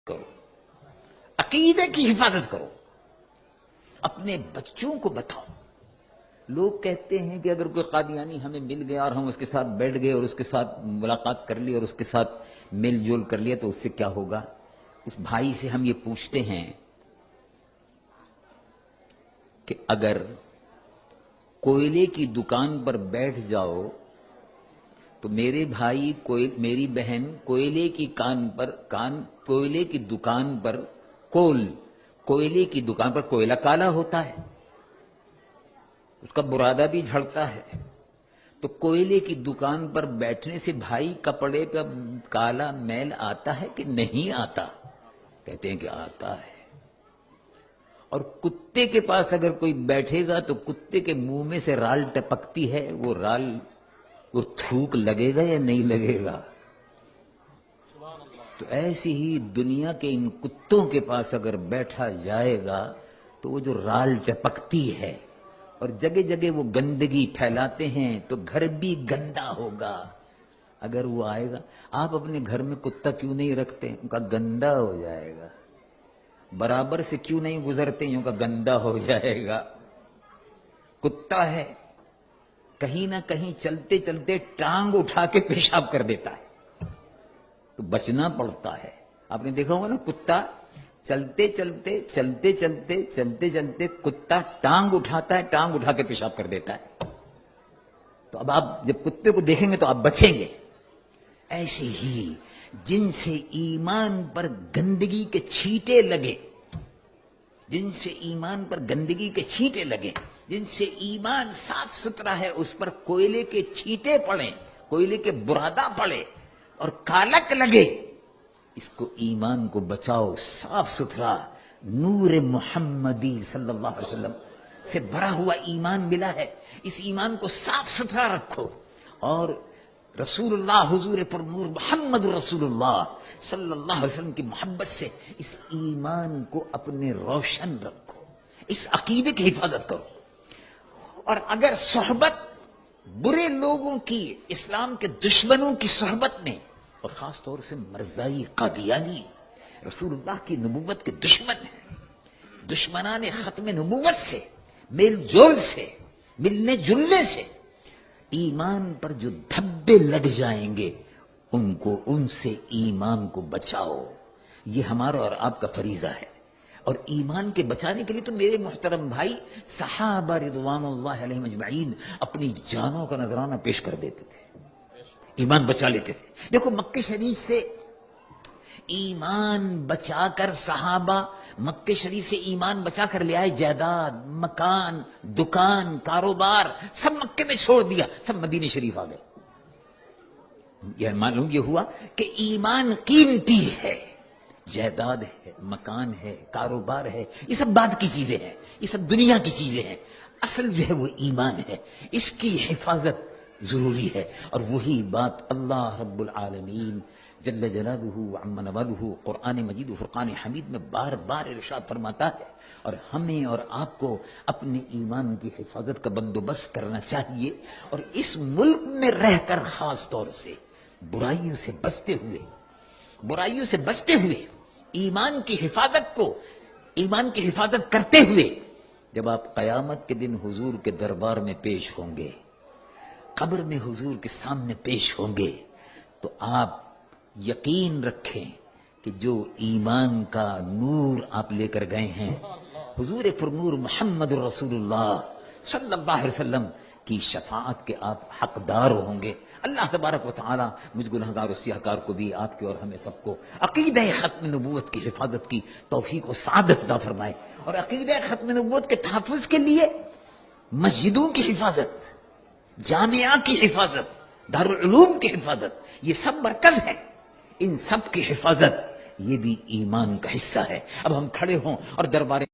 کرو، عقیدے کی حفاظت کرو، اپنے بچوں کو بتاؤ۔ لوگ کہتے ہیں کہ اگر کوئی قادیانی ہمیں مل گیا اور ہم اس کے ساتھ بیٹھ گئے اور اس کے ساتھ ملاقات کر لی اور اس کے ساتھ میل جول کر لیا تو اس سے کیا ہوگا؟ اس بھائی سے ہم یہ پوچھتے ہیں کہ اگر کوئلے کی دکان پر بیٹھ جاؤ تو میرے بھائی میری بہن کوئلے کی کوئلے کی دکان پر کوئلے کی دکان پر کوئلہ کالا ہوتا ہے، اس کا برادہ بھی جھڑتا ہے، تو کوئلے کی دکان پر بیٹھنے سے بھائی کپڑے کا کالا میل آتا ہے کہ نہیں آتا؟ کہتے ہیں کہ آتا ہے۔ اور کتے کے پاس اگر کوئی بیٹھے گا تو کتے کے منہ میں سے رال ٹپکتی ہے، وہ تھوک لگے گا یا نہیں لگے گا؟ تو ایسی ہی دنیا کے ان کتوں کے پاس اگر بیٹھا جائے گا تو وہ جو رال ٹپکتی ہے اور جگہ جگہ وہ گندگی پھیلاتے ہیں تو گھر بھی گندا ہوگا۔ اگر وہ آئے گا، آپ اپنے گھر میں کتا کیوں نہیں رکھتے؟ ان کا گندا ہو جائے گا۔ برابر سے کیوں نہیں گزرتے؟ یوں کا گندا ہو جائے گا۔ کتا ہے کہیں نہ کہیں چلتے چلتے ٹانگ اٹھا کے پیشاب کر دیتا ہے تو بچنا پڑتا ہے۔ آپ نے دیکھا ہوگا نا، کتا چلتے چلتے کتا ٹانگ اٹھاتا ہے، ٹانگ اٹھا کے پیشاب کر دیتا ہے۔ تو اب آپ جب کتے کو دیکھیں گے تو آپ بچیں گے۔ ایسے ہی جن سے ایمان پر گندگی کے چھینٹے لگے، جن سے ایمان پر گندگی کے چھینٹے لگے، جن سے ایمان صاف ستھرا ہے اس پر کوئلے کے چھینٹے پڑیں، کوئلے کے برادہ پڑے اور کالک لگے، اس کو ایمان کو بچاؤ۔ صاف ستھرا نور محمدی صلی اللہ علیہ وسلم سے بھرا ہوا ایمان ملا ہے، اس ایمان کو صاف ستھرا رکھو اور رسول اللہ حضور پر نور محمد رسول اللہ صلی اللہ علیہ وسلم کی محبت سے اس ایمان کو اپنے روشن رکھو، اس عقیدے کی حفاظت کرو۔ اور اگر صحبت برے لوگوں کی، اسلام کے دشمنوں کی صحبت میں، اور خاص طور سے مرزائی قادیانی رسول اللہ کی نبوت کے دشمن ہیں، دشمنان ختم نبوت سے، میل جول سے، ملنے جلنے سے ایمان پر جو دھبے لگ جائیں گے ان سے ایمان کو بچاؤ۔ یہ ہمارا اور آپ کا فریضہ ہے۔ اور ایمان کے بچانے کے لیے تو میرے محترم بھائی صحابہ رضوان اللہ علیہم اجمعین اپنی جانوں کا نذرانہ پیش کر دیتے تھے، ایمان بچا لیتے تھے۔ دیکھو مکہ شریف سے ایمان بچا کر صحابہ مکہ شریف سے ایمان بچا کر لے آئے، جائیداد، مکان، دکان، کاروبار سب مکے میں چھوڑ دیا، سب مدینہ شریف آ گئے۔ یہ معلوم یہ ہوا کہ ایمان قیمتی ہے، جائیداد ہے، مکان ہے، کاروبار ہے، یہ سب بعد کی چیزیں ہیں، یہ سب دنیا کی چیزیں ہیں، اصل جو ہے وہ ایمان ہے، اس کی حفاظت ضروری ہے۔ اور وہی بات اللہ رب العالمین جل جلالہ وعم نوالہ قرآن مجید و فرقان حمید میں بار بار ارشاد فرماتا ہے۔ اور ہمیں اور آپ کو اپنے ایمان کی حفاظت کا بندوبست کرنا چاہیے، اور اس ملک میں رہ کر خاص طور سے برائیوں سے بچتے ہوئے ایمان کی حفاظت کرتے ہوئے جب آپ قیامت کے دن حضور کے دربار میں پیش ہوں گے، قبر میں حضور کے سامنے پیش ہوں گے، تو آپ یقین رکھیں کہ جو ایمان کا نور آپ لے کر گئے ہیں، حضور پر نور محمد رسول اللہ صلی اللہ علیہ وسلم کی شفاعت کے آپ حقدار ہوں گے۔ اللہ تبارک و تعالی مجھ گنہگار و سیاہکار کو بھی، آپ کے اور ہمیں سب کو عقیدہ ختم نبوت کی حفاظت کی توفیق و سعادت عطا فرمائے، اور عقیدہ ختم نبوت کے تحفظ کے لیے مسجدوں کی حفاظت، جامعہ کی حفاظت، دارالعلوم کی حفاظت، یہ سب مرکز ہے، ان سب کی حفاظت یہ بھی ایمان کا حصہ ہے۔ اب ہم کھڑے ہوں اور دربار